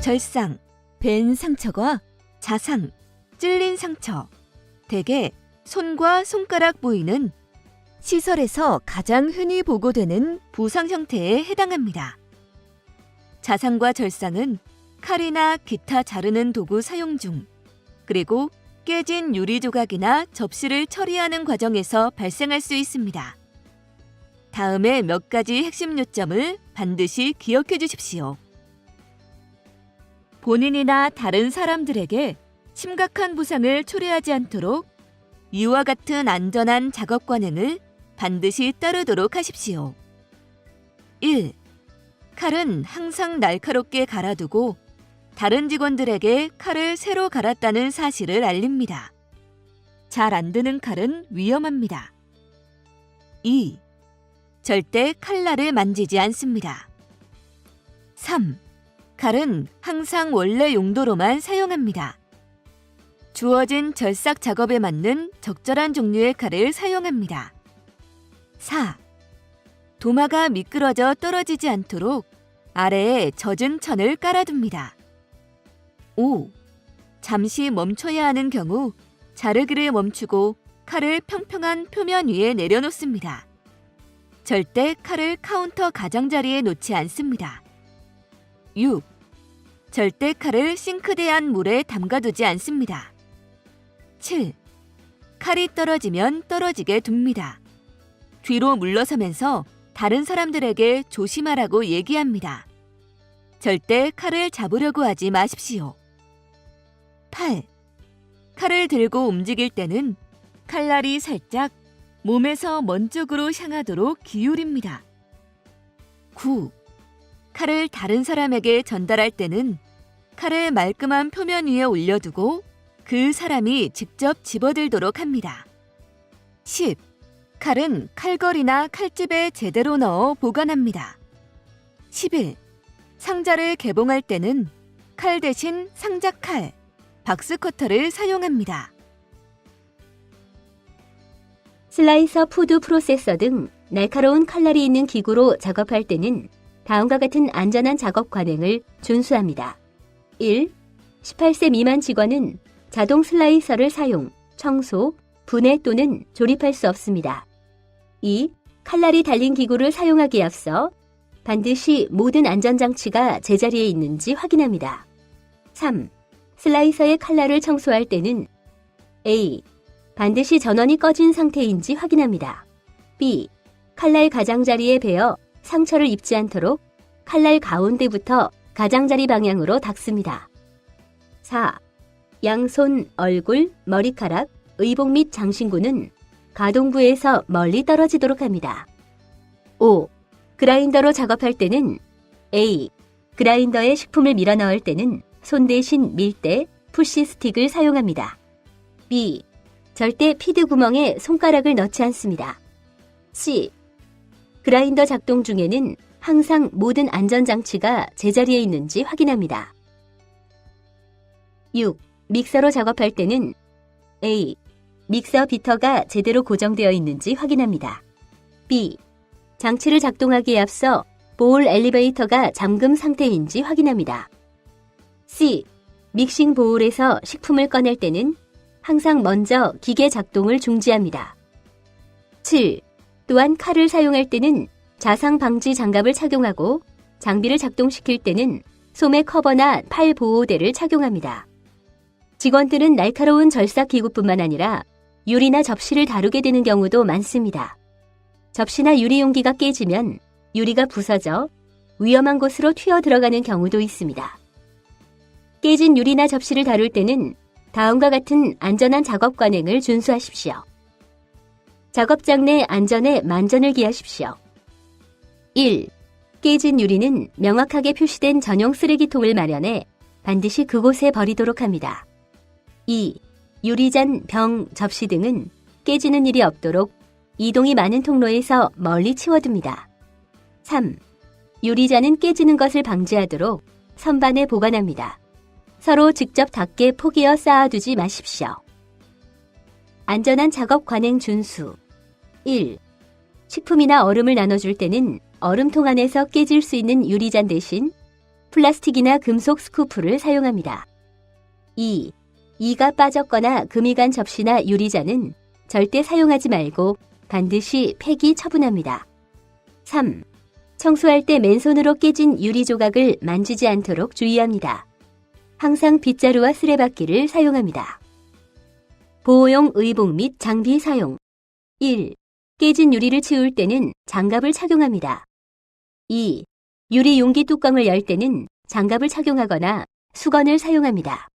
절상, 벤 상처가 자상, 찔린 상처, 대개 손과 손가락 부위는 시설에서 가장 흔히 보고되는 부상 형태에 해당합니다. 자상과 절상은 칼이나 기타 자르는 도구 사용 중, 그리고 깨진 유리 조각이나 접시를 처리하는 과정에서 발생할 수 있습니다. 다음의 몇 가지 핵심 요점을 반드시 기억해 주십시오. 본인이나 다른 사람들에게 심각한 부상을 초래하지 않도록 이와 같은 안전한 작업 관행을 반드시 따르도록 하십시오. 1. 칼은 항상 날카롭게 갈아두고 다른 직원들에게 칼을 새로 갈았다는 사실을 알립니다. 잘 안 드는 칼은 위험합니다. 2. 절대 칼날을 만지지 않습니다. 3. 칼은 항상 원래 용도로만 사용합니다. 주어진 절삭 작업에 맞는 적절한 종류의 칼을 사용합니다. 4. 도마가 미끄러져 떨어지지 않도록 아래에 젖은 천을 깔아둡니다. 5. 잠시 멈춰야 하는 경우 자르기를 멈추고 칼을 평평한 표면 위에 내려놓습니다. 절대 칼을 카운터 가장자리에 놓지 않습니다. 6. 절대 칼을 싱크대 안 물에 담가두지 않습니다. 7. 칼이 떨어지면 떨어지게 둡니다. 뒤로 물러서면서 다른 사람들에게 조심하라고 얘기합니다. 절대 칼을 잡으려고 하지 마십시오. 8. 칼을 들고 움직일 때는 칼날이 살짝 몸에서 먼 쪽으로 향하도록 기울입니다. 9. 칼을 다른 사람에게 전달할 때는 칼을 말끔한 표면 위에 올려두고 그 사람이 직접 집어들도록 합니다. 10. 칼은 칼걸이나 칼집에 제대로 넣어 보관합니다. 11. 상자를 개봉할 때는 칼 대신 상자칼, 박스커터를 사용합니다. 슬라이서, 푸드 프로세서 등 날카로운 칼날이 있는 기구로 작업할 때는 다음과 같은 안전한 작업 관행을 준수합니다. 1. 18세 미만 직원은 자동 슬라이서를 사용, 청소, 분해 또는 조립할 수 없습니다. 2. 칼날이 달린 기구를 사용하기에 앞서 반드시 모든 안전장치가 제자리에 있는지 확인합니다. 3. 슬라이서의 칼날을 청소할 때는 A. 반드시 전원이 꺼진 상태인지 확인합니다. B. 칼날 가장자리에 베어 상처를 입지 않도록 칼날 가운데부터 가장자리 방향으로 닦습니다. 4. 양손, 얼굴, 머리카락, 의복 및 장신구는 가동부에서 멀리 떨어지도록 합니다. 5. 그라인더로 작업할 때는 A. 그라인더에 식품을 밀어 넣을 때는 손 대신 밀대, 푸시 스틱을 사용합니다. B. 절대 피드 구멍에 손가락을 넣지 않습니다. C. 그라인더 작동 중에는 항상 모든 안전장치가 제자리에 있는지 확인합니다. 6. 믹서로 작업할 때는 A. 믹서 비터가 제대로 고정되어 있는지 확인합니다. B. 장치를 작동하기에 앞서 보울 엘리베이터가 잠금 상태인지 확인합니다. C. 믹싱 보울에서 식품을 꺼낼 때는 항상 먼저 기계 작동을 중지합니다. 7. 또한 칼을 사용할 때는 자상 방지 장갑을 착용하고 장비를 작동시킬 때는 소매 커버나 팔 보호대를 착용합니다. 직원들은 날카로운 절삭 기구뿐만 아니라 유리나 접시를 다루게 되는 경우도 많습니다. 접시나 유리 용기가 깨지면 유리가 부서져 위험한 곳으로 튀어 들어가는 경우도 있습니다. 깨진 유리나 접시를 다룰 때는 다음과 같은 안전한 작업 관행을 준수하십시오. 작업장 내 안전에 만전을 기하십시오. 1. 깨진 유리는 명확하게 표시된 전용 쓰레기통을 마련해 반드시 그곳에 버리도록 합니다. 2. 유리잔, 병, 접시 등은 깨지는 일이 없도록 이동이 많은 통로에서 멀리 치워둡니다. 3. 유리잔은 깨지는 것을 방지하도록 선반에 보관합니다. 서로 직접 닿게 포개어 쌓아두지 마십시오. 안전한 작업 관행 준수. 1. 식품이나 얼음을 나눠줄 때는 얼음통 안에서 깨질 수 있는 유리잔 대신 플라스틱이나 금속 스쿠프를 사용합니다. 2. 이가 빠졌거나 금이 간 접시나 유리잔은 절대 사용하지 말고 반드시 폐기 처분합니다. 3. 청소할 때 맨손으로 깨진 유리 조각을 만지지 않도록 주의합니다. 항상 빗자루와 쓰레받기를 사용합니다. 보호용 의복 및 장비 사용. 1. 깨진 유리를 치울 때는 장갑을 착용합니다. 2. 유리 용기 뚜껑을 열 때는 장갑을 착용하거나 수건을 사용합니다.